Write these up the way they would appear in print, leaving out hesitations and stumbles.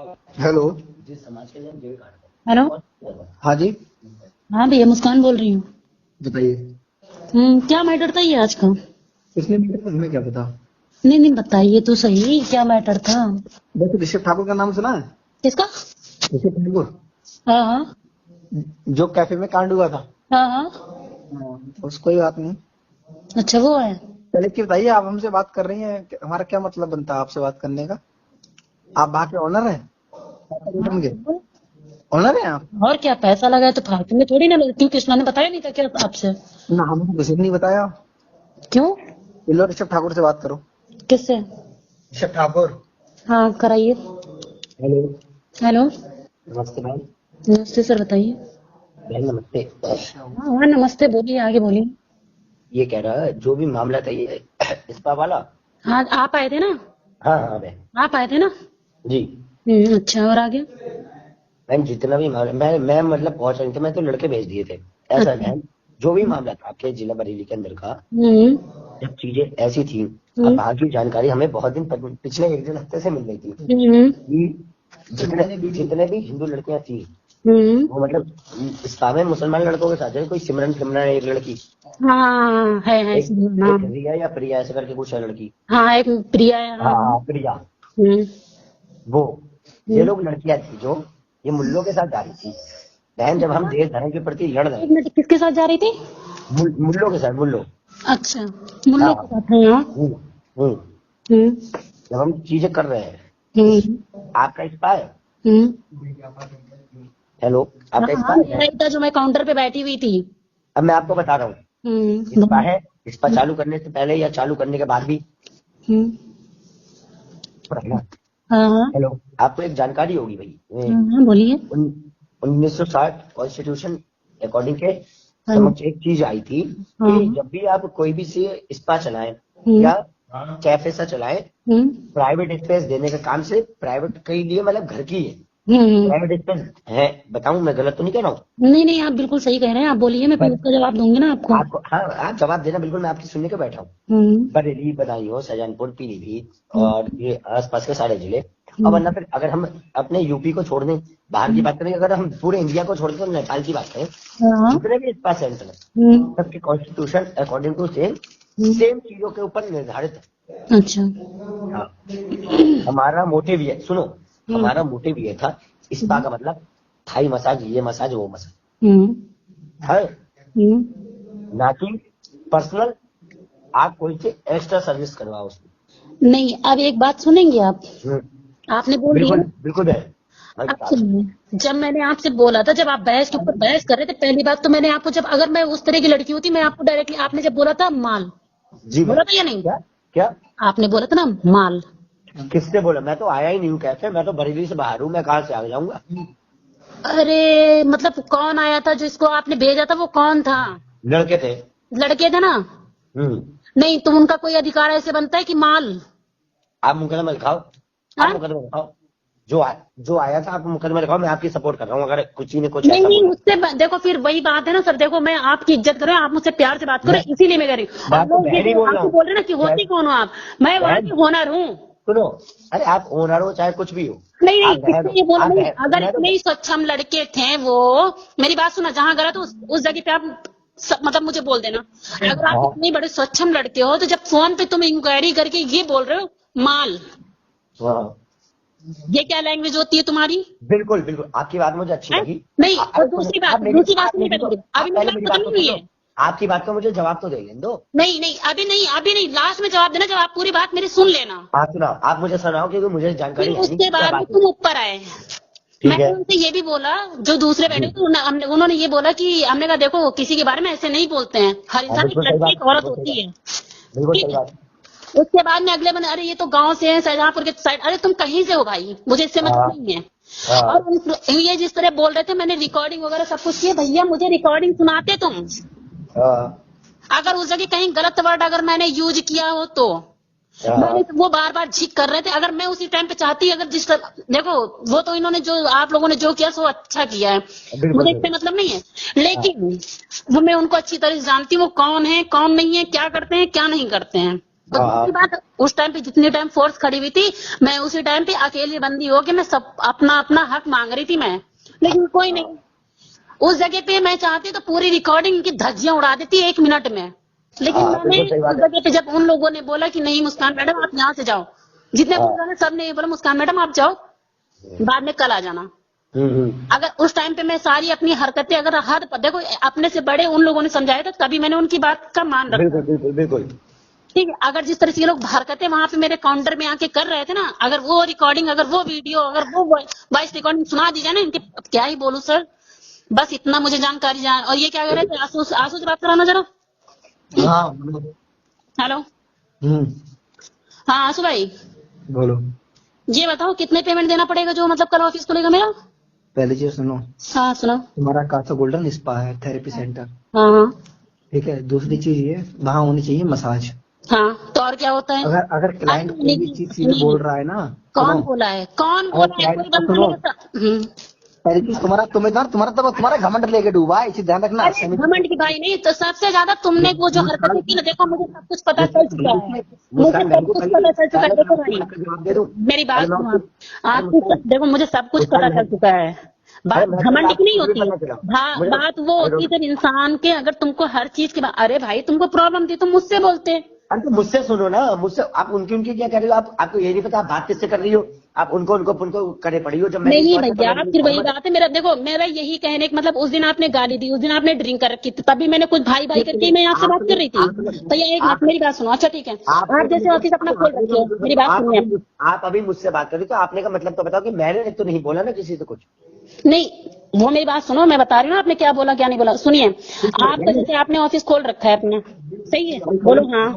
Hello. Hello. हाँ जी, हाँ भैया, मुस्कान बोल रही हूँ। बताइए। क्या मैटर था ये आज का? पिछले मीटर में तुम्हें क्या पता? नहीं नहीं, बताइए तो सही, क्या मैटर था? वैसे ऋषभ ठाकुर का नाम सुना है? किसका? ऋषभ ठाकुर, हाँ हाँ जो कैफे में कांड हुआ था। हाँ हाँ। उस कोई बात नहीं। अच्छा, वो है। चलिए कि बताइए, आप हमसे बात कर रही हैं, हमारा क्या मतलब बनता है आपसे बात करने का? आप वहाँ के ऑनर हैं? हाँ, के ऑनर हैं आप? और क्या, पैसा लगाए तो फालतू में थोड़ी ना लगती हूँ। कृष्णा ने बताया नहीं था क्या आपसे? ना, हमको किसी ने नहीं बताया। क्यों? ये लो, ऋषभ ठाकुर से बात करो। किससे? ऋषभ ठाकुर। हाँ, कराइए। हेलो। हेलो। नमस्ते भाई। नमस्ते सर, बताइए। भाई नमस्ते। हाँ हाँ, नमस्ते, बोलिए, आगे बोलिए। ये कह रहा है जो भी मामला था ये इस्पा वाला। हाँ, आप आए थे ना? हाँ हाँ भाई। आप आए थे ना? जी। अच्छा, और आगे? मैम जितना भी मामला मैं मतलब पहुंच रही थी, मैं तो लड़के भेज दिए थे। ऐसा अच्छा। मैम, जो भी मामला था आपके जिला बरेली के अंदर का, हम्म जब चीजें ऐसी थी, अब हम्म बाकी जानकारी हमें बहुत दिन पिछले एक डेढ़ हफ्ते से मिल रही थी हम्म कि जितने भी हिंदू लड़कियां थी, हम्म। वो मतलब इस्लाम में मुसलमान लड़कों के साथ, जैसे कोई सिमरन सिमरन एक लड़की, हाँ, है एक एक नाम। रिया या प्रिया ऐसे करके कुछ है लड़की। हाँ, एक प्रिया है, हाँ हाँ। हाँ, प्रिया। हम्म वो ये हम्म। लोग लड़कियां थी जो ये मुल्लों के साथ जा रही थी। बहन, जब हम देश धर्म के प्रति लड़ रहे एक हैं, मिनट, किसके साथ जा रही थी? मुल्लों के साथ, मुल्लों। अच्छा, मुल्लों के हाँ। साथ है, हाँ। हम्म, हम्म। हम्म जब हम चीजें कर रहे हैं, हम्म आपका इस्पा है। हम्म। हेलो, हाँ आपका हाँ, इस्पा मेरा है। ही था जो मैं काउंटर पे बैठी हुई थी। अब मैं आपको बता रहा हूँ, इस्पा बोलिए। है। इस्पा चालू करने से पहले या चालू करने के बाद भी हम्म। रहना। हाँ हाँ हेलो, आपको एक जानकारी होगी भाई, हाँ हाँ, बोलिए। 1960 कॉन्स्टिट्यूशन अकॉर्डिंग के हाँ समक्ष एक चीज आई थी हाँ। कि जब भी आप कोई भी से स्पा चलाएं हम्म या कैफे सा चलाएं, हम्म प्राइवेट स्पेस देने का काम से प्राइवेट के लिए मतलब घर की है, हम्म। प्राइवेट स्पेस है। बताऊं, मैं गलत तो नहीं कह रहा हूँ? नहीं नहीं, आप बिल्कुल सही कह रहे हैं, आप बोलिए, मैं फिर पर उसका जवाब दूंगी ना आपको। आपको, हाँ आप जवाब देना, बिल्कुल मैं आपकी सुनने के बैठा हूँ। हम्म बरेली, बदायूं, शाहजहानपुर, पीलीभीत हम्म और ये आसपास के सारे जिले। और हम्म वरना फिर अगर हम अपने यूपी को छोड़ दें, बाहर की बात करें, अगर हम पूरे इंडिया को छोड़ दें, तो नेपाल की बात करें, हाँ। जितने भी स्पा सेंटर है हम्म सबके constitution according to same hmm. Same चीजों के ऊपर निर्धारित है। अच्छा। हाँ, हमारा मोटिव ये, सुनो, हम्म हमारा मोटिव ये था, स्पा का मतलब थाई मसाज, ये मसाज, वो मसाज हम्म है, हम्म। ना कि पर्सनल आप कोई से एक्स्ट्रा सर्विस करवाओ उसमें। नहीं, अब एक बात सुनेंगे आप? हम्म, आपने बोल दिया बिल्कुल ना। बिल्कुल है भाई अब साहब। सुनिए, जब मैंने आपसे बोला था, जब आप बहस के ऊपर बहस कर रहे थे, पहली बात तो मैंने आपको, जब अगर मैं उस तरह की लड़की होती, मैं आपको डायरेक्टली, आपने जब बोला था माल, जी भाई। बोला था या नहीं? क्या? क्या? आपने बोला था ना माल। किससे बोला? मैं तो आया ही नहीं हूँ कैफे, मैं तो बरेली से बाहर हूँ, मैं कहाँ से आ जाऊंगा? अरे मतलब कौन आया था, जिसको आपने भेजा था वो कौन था? लड़के थे। लड़के थे ना? हम्म। नहीं तो उनका कोई अधिकार ऐसे बनता है कि माल? आप मुकदमा दिखाओ, आप हाँ? मुकदमा दिखाओ। जो आया था, आप मुकदमा दिखाओ, मैं आपकी सपोर्ट कर रहा हूँ, अगर कुछ ने कुछ नहीं ऐसा नहीं, बोला। उससे देखो, फिर वही बात है ना सर, देखो मैं आपकी इज्जत कर रहा हूँ, आप मुझसे प्यार से बात करो, मैं इसीलिए मैं कह रही हूँ। मैं और आपको लोग ये बहन ही जो बोल रहा आपको हूँ। बोल रहे हैं ना कि होती कौन हो आप, मैं वहां बहन की होनर हूँ। सुनो, अरे आप ओनर हो चाहे कुछ भी हो, नहीं नहीं, आप बहन किसने हो, ये बोला? आप नहीं, बहन, अगर मैं तो इतने ही स्वच्छम लड़के थे वो, मेरी बात सुना, जहां गलत हो उस जगह पे आप मतलब मुझे बोल देना। अगर आप हाँ इतने बड़े स्वच्छम लड़के हो, तो जब फोन पे तुम इंक्वायरी करके ये बोल रहे हो माल, हाँ, ये क्या लैंग्वेज होती है तुम्हारी? बिल्कुल बिल्कुल, आपकी बात मुझे अच्छी है? लगी। नहीं, और अरे सुनो, दूसरी बात, दूसरी बात आप सुनिए मेरी पहले तो, मेरी, आप अभी मेरी पहले बात मेरी खत्म बात नहीं तो हुई सुन है। लो। आपकी बात का मुझे जवाब तो दे दो। नहीं नहीं, अभी नहीं, अभी नहीं, लास्ट में जवाब देना, जब आप पूरी बात मेरी सुन लेना। हाँ सुनाओ, आप मुझे सुनाओ, क्योंकि मुझे फिर जानकारी है नहीं उसके कि क्या बाद में बात है। तुम ऊपर आए। ठीक मैंने है। उनसे ये भी बोला, जो दूसरे बैठे जी। थे, उन्होंने ये बोला कि, हमने कहा देखो किसी के बारे में ऐसे नहीं बोलते हैं, हर हाँ इंसान, एक बिल्कुल सही लड़की बात, एक औरत बिल्कुल सही होती बात, है। बिल्कुल ठीक सही है। बात। उसके बाद में अगले बने, अरे ये तो गांव से है, शाहजहांपुर के साइड, अरे तुम कहीं से हो भाई, मुझे इससे मतलब हाँ नहीं है। और हाँ ये जिस तरह बोल रहे थे, मैंने रिकॉर्डिंग वगैरह सब कुछ किया, भैया मुझे रिकॉर्डिंग सुनाते तुम, हाँ अगर उस जगह कहीं गलत वर्ड अगर मैंने यूज किया हो तो। मैंने हाँ, तो, वो बार बार झिक कर रहे थे, अगर मैं उसी टाइम पे चाहती, अगर देखो, वो तो इन्होंने जो आप लोगों ने जो किया सो अच्छा किया है, बिल्कुल मुझे इससे बिल्कुल। मतलब नहीं है। हाँ लेकिन वो, मैं उनको अच्छी तरह से जानती हूँ, वो कौन है कौन नहीं है, क्या करते हैं क्या नहीं करते हैं। दूसरी बात, उस टाइम पे जितनी टाइम फोर्स खड़ी हुई थी, मैं उसी टाइम पे अकेली बंदी हो के मैं सब अपना अपना हक मांग रही थी मैं, लेकिन कोई नहीं। उस जगह पे मैं चाहती तो पूरी रिकॉर्डिंग की धज्जियां उड़ा देती 1 मिनट में, लेकिन मैंने उस जगह पे जब उन लोगों ने बोला कि नहीं मुस्कान मैडम आप यहाँ से जाओ, जितने बोल रहे सब ने बोला मुस्कान मैडम आप जाओ, बाद में कल आ जाना। अगर उस टाइम पे मैं सारी अपनी हरकतें अगर हद देखो अपने से बड़े उन लोगों ने समझाया था, तभी मैंने उनकी बात का मान रखा। बिल्कुल ठीक है, अगर जिस तरह से ये लोग हरकतें वहां पे मेरे काउंटर में आके कर रहे थे ना, अगर वो रिकॉर्डिंग, अगर वो वीडियो, अगर वो वॉइस रिकॉर्डिंग सुना दी जाए ना, इनके अब क्या ही बोलूं सर, बस इतना मुझे जानकारी जान। और ये क्या कह रहे थे, आंसू आंसू से बात कराना जरा। हाँ हेलो, हाँ आंसू भाई बोलो। ये बताओ कितने पेमेंट देना पड़ेगा जो मतलब कल ऑफिस खुलेगा मेरा। पहली चीज सुनो, हाँ सुनो। तुम्हारा कासा गोल्डन स्पा है, थेरेपी सेंटर, हाँ हाँ ठीक है। दूसरी चीज ये, वहाँ होनी चाहिए मसाज। हाँ, तो और क्या होता है। अगर अगर क्लाइंट कोई भी चीज सीधे बोल रहा है ना, कौन सुनो, बोला है, कौन अगर बोला है, क्लाइंट कोई को बंदा सुनो, मेरे साथ। पहली चीज तुम्हारा घमंड लेके डूबा है, इसे ध्यान रखना। अरे घमंड की भाई नहीं, तो सबसे ज्यादा तुमने वो जो हरकतें की ना, देखो मुझे सब कुछ पता चल चुका है, मुझे सब कुछ पता चल चुका है। देखो भाई मेरी बात सुनो, आपको देखो मुझे सब कुछ पता चल चुका है। बात घमंड की नहीं होती, बात वो होती है जब इंसान के, अगर तुमको हर चीज के अरे भाई तुमको प्रॉब्लम थी तुम मुझसे बोलते। अरे तो मुझसे सुनो ना, मुझसे आप उनकी उनकी क्या कर रही हो, आपको ये नहीं पता आप बात किससे कर रही हो, आप उनको करे पड़ी हो। जब नहीं भैया फिर वही बात है, मेरा देखो मेरा यही कहने का मतलब, उस दिन आपने गाली दी, उस दिन आपने ड्रिंक कर रखी थी, तभी मैंने कुछ भाई भाई करके मैं आपसे बात कर रही थी। तो ये एक मिनट मेरी बात सुनो, अच्छा ठीक है, आप जैसे ऑफिस अपना खोल रखी हो, मेरी बात सुनिए। आप अभी मुझसे बात कर रही, तो आपने का मतलब तो बताओ कि मैंने तो नहीं बोला ना किसी से कुछ। नहीं वो मेरी बात सुनो, मैं बता रही हूँ ना आपने क्या बोला क्या नहीं बोला। सुनिए, आप जैसे आपने ऑफिस खोल रखा है अपना, सही है, बोलो हाँ,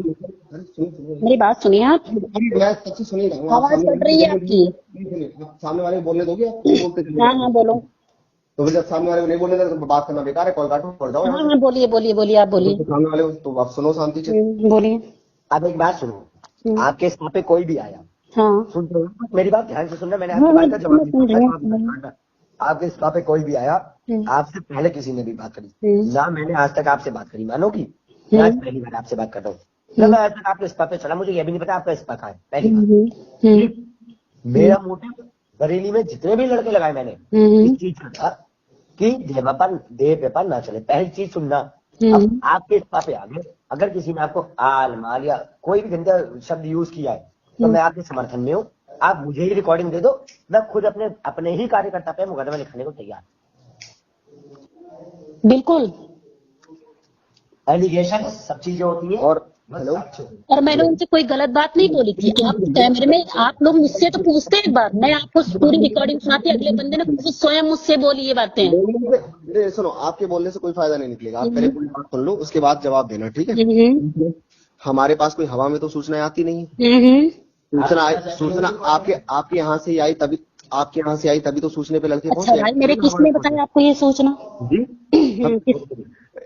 मेरी बात सुनिए आप, मैं सच्ची सुन ही रहा हूँ। आप आवाज कट रही है आपकी। आप सामने वाले को बोलने दोगे, आप बोलते चलिए। हाँ हाँ बोलो। तो फिर जब सामने वाले को नहीं बोलने देते तो बात करना बेकार है, कॉल काटो पड़ जाओ। हाँ हाँ बोलिए बोलिए बोलिए, आप बोलिए। तो सामने वाले को तो आप सुनो शांति से। बोलिए। अब एक बात सुनो, आपके स्टॉप पे कोई भी आया, हाँ सुन रहे हो? मेरी बात ध्यान से सुनना, मैंने हाँ, आपकी बात का जवाब सुन रही हूँ। दिया। आपके स्टॉप पे कोई भी आया, आपसे पहले किसी ने भी बात करी ना, मैंने आज तक आपसे बात करी, मानो कि मैं आज पहली बार आपसे बात कर रहा हूँ ना, मैं आज तक आपके स्पा पे चला, मुझे ये भी नहीं पता आपका स्पा कहाँ है, पहली बात। मेरा मोटिव बरेली में जितने भी लड़के लगाए मैंने इस चीज का था कि देह व्यापार ना चले। पहली चीज सुनना, अब आपके स्पा पे आ गए, अगर किसी ने आपको आल माल या कोई भी गंदा शब्द यूज किया है तो मैं आपके समर्थन में हूँ, आप मुझे ही रिकॉर्डिंग दे दो, मैं खुद अपने ही कार्यकर्ता पे मुकदमा लिखने को तैयार। बिल्कुल, एलिगेशन सब चीजें होती है। और हेलो, और मैंने उनसे कोई गलत बात नहीं बोली थी। आप कैमरे में आप लोग मुझसे तो पूछते एक बार, मैं आपको पूरी रिकॉर्डिंग सुनाती, अगले बंदे ने खुद स्वयं मुझसे बोली ये बातें। मेरे सुनो, आपके बोलने से कोई फायदा नहीं निकलेगा। आप पहले पूरी बात सुन लो, उसके बाद जवाब देना, ठीक है। हमारे पास कोई हवा में तो सूचना आती नहीं है। सूचना आपके यहाँ से आई तभी, आपके यहाँ से आई तभी तो सूचने पे लड़के अच्छा भाई मेरे किसने बताया आपको ये सोचना जी।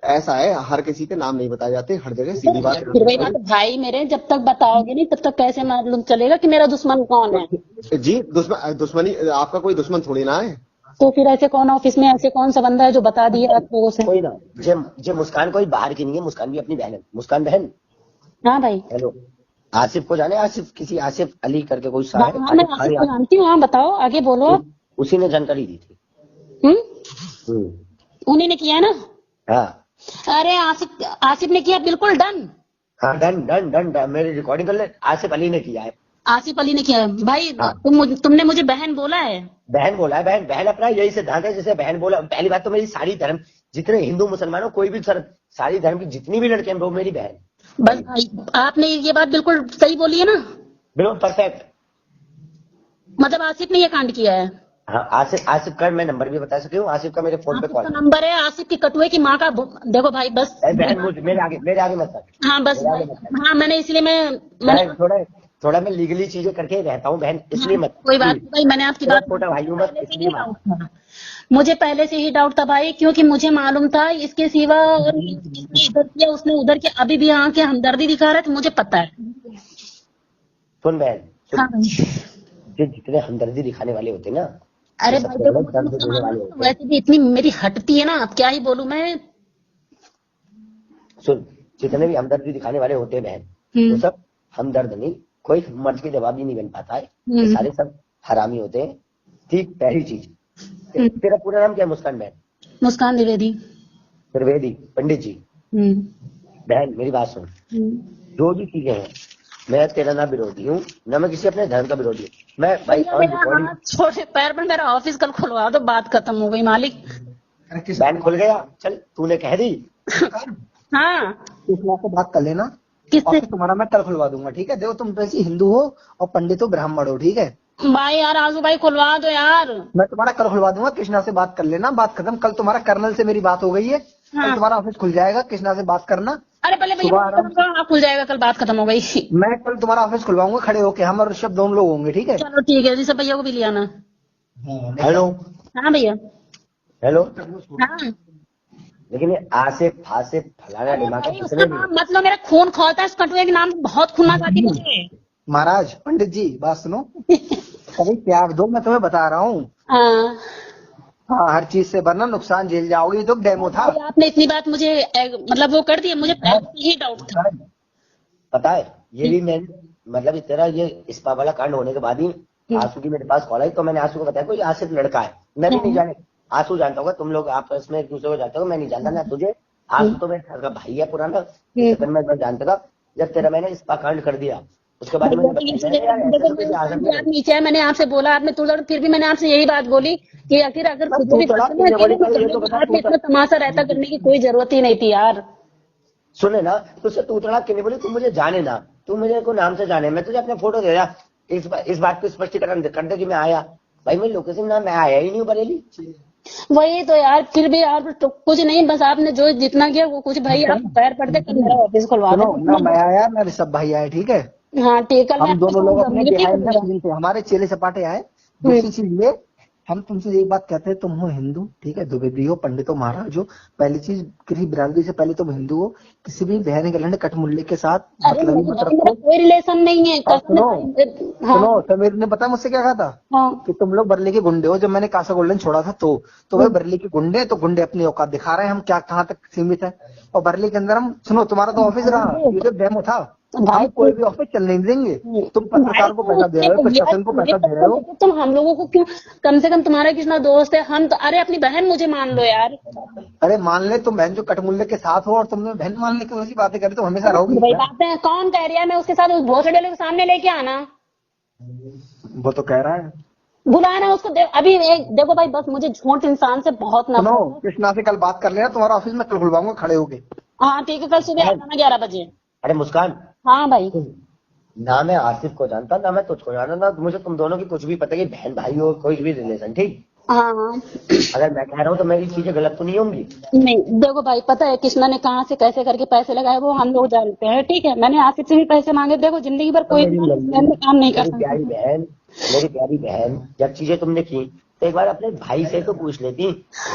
ऐसा है, हर किसी के नाम नहीं बताए जाते हर जगह, सीधी बात। फिर वही बात, भाई मेरे जब तक बताओगे नहीं तब तक कैसे मालूम चलेगा कि मेरा दुश्मन कौन है। जी दुश्मनी, आपका कोई दुश्मन थोड़ी ना है। तो फिर ऐसे कौन ऑफिस में ऐसे कौन सा बंदा है जो बता दिया आप लोगों से। कोई ना, जे मुस्कान कोई बाहर की नहीं है, मुस्कान भी अपनी बहन है, मुस्कान बहन। हाँ भाई, हेलो, आसिफ को जाने, आसिफ आसिफ अली करके कोई सा है। हाँ मैं आसिफ को जानती हूँ। हाँ बताओ आगे बोलो। उसी ने जानकारी दी थी। उन्हीं ने किया ना। हाँ अरे आसिफ ने किया, बिल्कुल डन। हाँ डन डन डन डन, मेरी रिकॉर्डिंग कर ले। आसिफ अली ने किया है। आसिफ अली ने किया है भाई। हाँ। तुमने मुझे बहन बोला है। बहन बोला है, बहन बहन अपना यही सिद्धांत है, जैसे बहन बोला। पहली बात तो मेरी सारी धर्म, जितने हिंदू मुसलमान हो, कोई भी सारी धर्म की जितनी भी लड़कियां वो मेरी बहन। बस भाई आपने ये बात बिल्कुल सही बोली है ना, बिल्कुल परफेक्ट। मतलब आसिफ ने ये कांड किया है। हाँ आसिफ का मैं नंबर भी बता सकी हूँ, आसिफ का मेरे फोन पे कॉल नंबर है, आसिफ की कटुए की माँ का। देखो भाई बस बहन, मुझे मेरे आगे मत कर। हाँ बस हाँ, मैंने इसलिए मैंने थोड़ा मैं लीगली चीजें करके रहता हूँ बहन, इसलिए मत। कोई बात नहीं भाई, मैंने आपकी बात छोटा भाई हूँ, मत। मुझे पहले से ही डाउट था भाई, क्योंकि मुझे मालूम था इसके सिवा और इसने इधर किया उसने उधर किया, अभी भी यहाँ के हमदर्दी दिखा रहा है, तो मुझे पता है। सुन बहन, हाँ जितने हमदर्दी दिखाने वाले होते ना, अरे भाई देखो वैसे भी इतनी मेरी हटती है ना, अब क्या ही बोलूं मैं। सुन, जितने भी हमदर्दी दिखाने वाले होते हैं बहन, वो सब हमदर्द नहीं, कोई मर्ज के जवाब ही नहीं बन पाता है, ये सारे सब हरामी होते हैं। ठीक, पहली चीज, तेरा पूरा नाम क्या है मुस्कान बहन? मुस्कान द्विवेदी। त्रिवेदी पंडित जी। बहन मेरी बात सुन, जो भी चीजें हैं, मैं तेरा ना विरोधी हूँ, ना मैं किसी अपने धर्म का विरोधी हूँ। मैं भाई मेरा छोटे पैर पर मेरा ऑफिस कल खुलवा दो, बात खत्म हो गई मालिक। बहन खुल गया, चल तूने कह दी। हाँ, कृष्णा से बात कर लेना, किससे? और तुम्हारा मैं कल खुलवा दूंगा, ठीक है? देखो तुम वैसे हिंदू हो और पंडित हो, ब्राह्मण हो, ठीक है? भाई यार आजू भाई खुलवा दो यार। मैं तुम्हारा कल खुलवा दूंगा, कृष्णा से बात कर लेना, बात खत्म। कल तुम्हारा कर्नल से मेरी बात हो गई है, कल तुम्हारा ऑफिस खुल जाएगा, कृष्णा से बात करना। अरे पहले सुबह आराम भैया खुल जाएगा, कल बात खत्म हो गई। मैं कल तुम्हारा ऑफिस खुलवाऊंगा, खड़े होके हम और ऋषभ दोनों लोग होंगे, ठीक है? चलो ठीक है, ऋषभ भैया को भी ले आना। हेलो हाँ भैया। हेलो, हाँ लेकिन ये आसिफ फासिफ फलाना दिमाग का भाई, कुछ उसका नहीं। नाम मतलब मेरा खून खोलता है, इस कटुए के नाम बहुत खुन्नस आती है मुझे। महाराज पंडित जी बात सुनो, कभी प्यार दो, मैं तुम्हें बता रहा हूँ। हाँ हाँ, हर चीज से वरना नुकसान झेल जाओगे। ये तो डेमो था। भाई, आपने इतनी बात मुझे मतलब वो कर दी, मुझे पहले से ही डाउट था। पता है, ये भी मैं मतलब तेरा ये स्पा वाला कांड होने के बाद ही आंसू की मेरे पास कॉल आई, तो मैंने आंसू को बताया कोई आसिफ लड़का है, मैं भी नहीं जाने। आंसू जानता होगा, तुम लोग आपस में एक दूसरे को जानते हो, मैं नहीं जानता ना तुझे। आंसू तो मेरा भाई है पुराना, मैं जानता था। जब तेरा मैंने स्पा कांड कर दिया, उसके बाद मैंने नीचे है, मैंने आपसे बोला, आपने तुरंत, फिर भी मैंने आपसे यही बात बोली कि आखिर अगर कुछ भी इतना तमाशा रहता करने की कोई जरूरत ही नहीं थी यार। सुने ना, तुझसे तू तड़ा क्यों नहीं बोली? तू मुझे जाने ना, तू मुझे को नाम से जाने, मैं तुझे अपना फोटो दे रहा, इस बात को स्पष्टीकरण कर दे कि मैं आया। भाई मैं लोकेशन ना, मैं आया ही नहीं हूँ बरेली। वही तो यार, फिर भी आप तो कुछ नहीं, बस आपने जो जितना किया वो कुछ। भाई आप पैर पड़ते कल मेरा ऑफिस खुलवा दो ना, मैं आया ना ऋषभ भाई आए, ठीक है? हाँ ठीक है, हम दोनों लोग अपने बिहाइंड थे, हमारे चेले सपाटे आए। दूसरी चीज ये, हम तुमसे एक बात कहते हैं, तुम हो हिंदू, ठीक है? द्विवेदी हो, पंडित हो, महाराज हो। पहली चीज, किसी बिरादरी से पहले तुम हिंदू हो। किसी भी बहन के लड़ने कटमुल्ले के साथ मतलब मत रखो। कोई रिलेशन नहीं है। सुनो, समीर ने पता मुझसे क्या कहा था? कि तुम लोग बरली के गुंडे हो। जब मैंने कासा गोल्डन छोड़ा था तो वह बरली के गुंडे, तो गुंडे अपनी औकात दिखा रहे हैं, हम क्या कहाँ तक सीमित है। और बरली के अंदर हम, सुनो, तुम्हारा तो ऑफिस रहा, ये जो डेमो था, भाई कोई भी ऑफिस चलने नहीं देंगे। तुम पत्रकार को पैसा दे रहे हो, प्रशासन को पैसा दे रहे हो, तुम हम लोगों को क्यों? कम से कम तुम्हारा कितना दोस्त है, हम तो, अरे अपनी बहन मुझे मान लो यार। अरे मान ले, तुम बहन जो कटमुल्ले के साथ हो और तुमने बहन मानने की वैसी बातें करी, तो हमेशा रहोगी। वही बात है, कौन कह रहा है मैं उसके साथ उस भोसड़े के सामने लेके आना? वो तो कह रहा है, बुलाना उसको। अभी एक देखो भाई, बस मुझे झूठ इंसान से बहुत नफरत सुनो, कृष्णा से कल बात कर लेना, तुम्हारा ऑफिस में कल खुलवाऊंगा, खड़े होके। हाँ ठीक है, कल सुबह आना 11 बजे। अरे मुस्कान, हाँ भाई, ना मैं आसिफ को जानता, ना मैं तुझको जानता, ना मुझे तुम दोनों की कुछ भी पता कि बहन भाई हो, कोई भी रिलेशन, ठीक? हाँ हाँ। अगर मैं कह रहा हूँ तो मेरी चीजें गलत तो नहीं होंगी? नहीं देखो भाई, पता है कृष्णा ने कहाँ से कैसे करके पैसे लगाए वो हम लोग जानते हैं, ठीक है? मैंने आसिफ से भी पैसे मांगे। देखो जिंदगी भर कोई काम नहीं कर सकता। मेरी प्यारी बहन, जब चीजें तुमने की तो एक बार अपने भाई से तो पूछ लेती,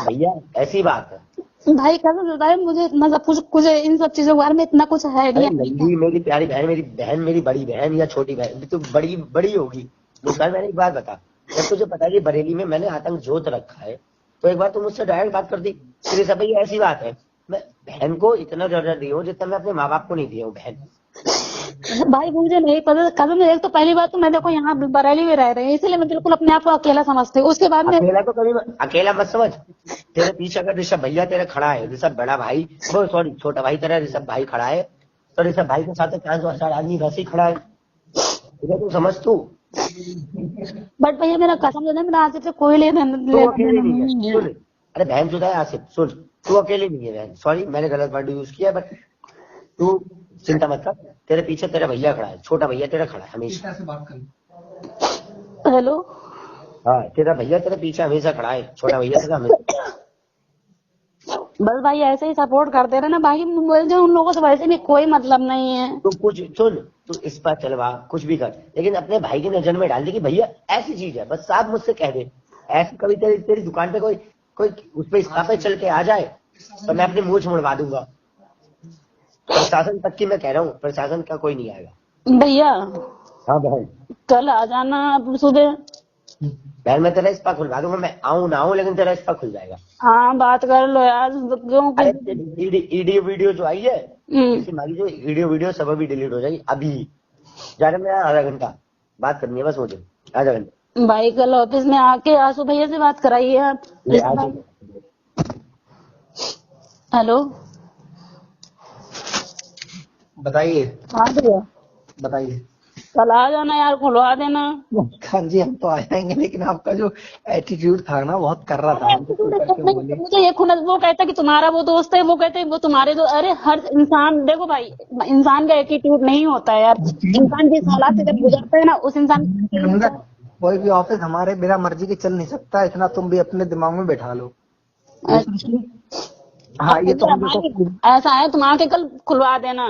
भैया ऐसी बात है। भाई कसम से मुझे मतलब कुछ इन सब चीजों के बारे में इतना कुछ है नहीं। मेरी प्यारी बहन, मेरी बड़ी बहन या छोटी बहन, तो बड़ी होगी। मुस्कान, मैंने एक बात बता, जब तुझे पता है कि बरेली में मैंने आतंक जोत रखा है, तो एक बार तुम मुझसे डायरेक्ट बात कर दी, फिर सब भैया ऐसी बात है। मैं बहन को इतना दर्जा दी हूँ जितना मैं अपने माँ बाप को नहीं दिया हूँ बहन। भाई मुझे नहीं पता कसम से। एक तो पहली बात तो मैं देखो यहाँ बरेली में रह रहे हैं, इसलिए मैं बिल्कुल अपने आप को अकेला समझती हूँ। उसके बाद में अकेला तो कभी अकेला मत समझ। तेरे पीछे अगर ऋषभ भैया तेरे खड़ा है, ऋषभ बड़ा भाई, वो सॉरी छोटा भाई तेरा ऋषभ भाई खड़ा है, तो ऋषभ भाई के साथ 5 आदमी वैसे ही खड़ा है, तू समझ तू। बट भैया मेरा कसम से मेरा आसिफ से कोई लेना नहीं है। अरे बहन जुदा है आसिफ, सुन, तू अकेले नहीं है बहन। सॉरी मैंने गलत वर्ड यूज किया, बट तू चिंता मत कर, तेरे पीछे तेरा भैया खड़ा है, छोटा भैया तेरा खड़ा है हमेशा। हेलो, हाँ तेरा भैया तेरे पीछे हमेशा खड़ा है, छोटा भैया तेरा हमेशा। बस भाई ऐसे ही सपोर्ट करते रहे ना, बाकी मुझे उन लोगों से वैसे भी कोई मतलब नहीं है। तो कुछ सुन, तू इस पर चलवा, कुछ भी कर, लेकिन अपने भाई की नजर में डाल दे कि भैया ऐसी चीज है, बस साफ मुझसे कह दे। ऐसी कभी तेरी दुकान पे कोई उस पर इस पे चल के आ जाए तो मैं अपने मुंह मुड़वा दूंगा। प्रशासन तक की मैं कह रहा हूँ, प्रशासन का कोई नहीं आएगा। भैया हाँ बहन, कल आ जाना आप सुबह। बहन मैं तेरा स्पा खुलवा दूंगा, मैं आऊँ ना आऊँ, लेकिन तेरा स्पा खुल जाएगा। हाँ बात कर लो यार, क्यों? ईडी वीडियो जो आई है, इसकी मांगी जो वीडियो सब अभी डिलीट हो जाएगी अभी। जाने में आधा घंटा बात करनी है बस मुझे, आधा घंटा। भाई कल ऑफिस में आके आंसू भैया से बात कराइए आप। हेलो बताइए। हाँ भैया बताइए। कल आ जाना यार, खुलवा देना। हाँ जी हम तो आ जाएंगे, लेकिन आपका जो एटीट्यूड था ना बहुत कर रहा था। नहीं, मुझे ये खुनस, वो कहता कि तुम्हारा वो दोस्त है, वो कहते हैं वो तुम्हारे दो। अरे हर इंसान, देखो भाई, इंसान का एटीट्यूड नहीं होता है यार। इंसान जिस हालात से जब गुजरता है ना उस इंसान कोई भी ऑफिस हमारे बिना मर्जी के चल नहीं सकता, इतना तुम भी अपने दिमाग में बैठा लो। हाँ ये तो ऐसा है, तुम आके कल खुलवा देना।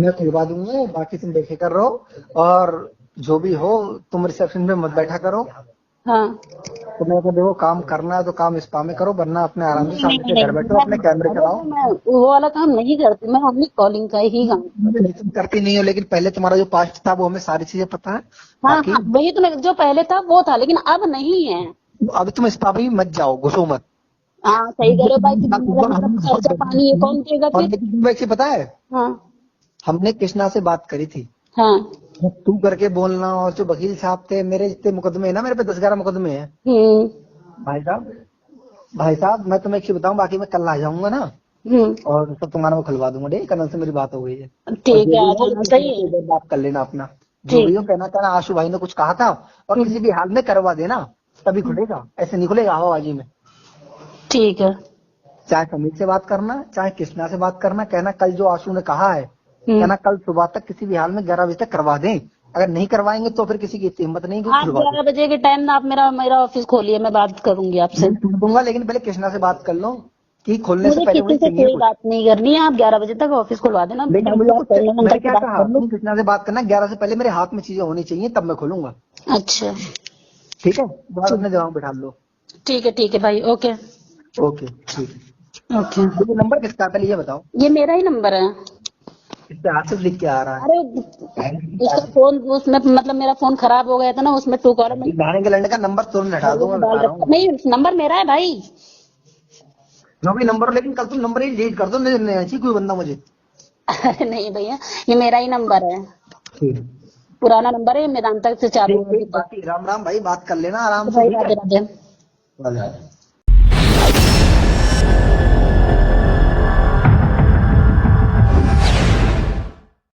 मैं खुलवा दूंगा, बाकी तुम देखे कर रहो, और जो भी हो तुम रिसेप्शन पे मत बैठा करो। हाँ तो मेरे को देखो काम करना है तो काम स्पा में करो, वरना अपने आराम से शांति से घर बैठो, अपने कैमरे चलाओ। मैं वो वाला काम नहीं करती, मैं ओनली कॉलिंग का ही काम तुम करती नहीं हो, लेकिन पहले तुम्हारा जो पास्ट था वो हमें सारी चीजें पता है। हाँ हाँ, वही तो, मैं जो पहले था वो था, लेकिन अब नहीं है। अभी तुम स्पा में मत जाओ, घुसो मत। हाँ सही कह रहे हो भाई, खर्चा पानी ये कौन देगा फिर? पता है हाँ हमने कृष्णा से बात करी थी, हाँ तू करके बोलना, और जो वकील साहब थे, मेरे जितने मुकदमे है ना, मेरे पे 10-11 मुकदमे हैं। भाई साहब मैं तुम्हें एक चीज बताऊं, बाकी मैं कल आ जाऊंगा ना और सब तुम्हारा मैं खुलवा दूंगा। ठीक, कल से मेरी बात हो गई है। ठीक है, आ जाना, सही है। बात कर लेना अपना, जो भी हो कहना कहना आशु भाई ने कुछ कहा था, और किसी भी हाल में करवा देना, तभी खुलेगा, ऐसे नहीं खुलेगा हवाबाजी में। ठीक है। चाहे समीर से बात करना, चाहे कृष्णा से बात करना, कहना कल जो आशु ने कहा है, कहना कल सुबह तक किसी भी हाल में 11 बजे तक करवा दें। अगर नहीं करवाएंगे तो फिर किसी की हिम्मत नहीं। आप 11 बजे के टाइम में आप मेरा ऑफिस खोलिए, मैं बात करूंगी आपसे। दूंगा, लेकिन पहले कृष्णा से बात कर लो कि खोलने से मुझे पहले किसी से कोई बात नहीं करनी है, आप 11 बजे तक ऑफिस खुलवा देना। मैंने क्या कहा, कृष्णा से बात करना, 11 से पहले मेरे हाथ में चीजें होनी चाहिए, तब मैं खोलूंगा। अच्छा ठीक है, बाहर अपने दिमाग बैठा लो। ठीक है भाई, ओके ओके ठीक है। ओके। ये नंबर किसका, पहले ये बताओ। ये मेरा ही नंबर है। इस पे हाथ से लिख के आ रहा है। अरे उसका फोन, उसमें मतलब मेरा फोन खराब हो गया था ना, उसमें टू कॉलर बहन के लड़ने का नंबर तुरंत हटा दूंगा, बता रहा हूँ। नहीं, नंबर मेरा है भाई, जो भी नंबर, लेकिन कल तुम नंबर ही डिलीट कर दो, नहीं चाहिए कोई बंदा मुझे। नहीं भैया, ये मेरा ही नंबर है, पुराना नंबर है, मैदान तक से चालू है। राम राम भाई, बात कर लेना आराम से। राधे राधे।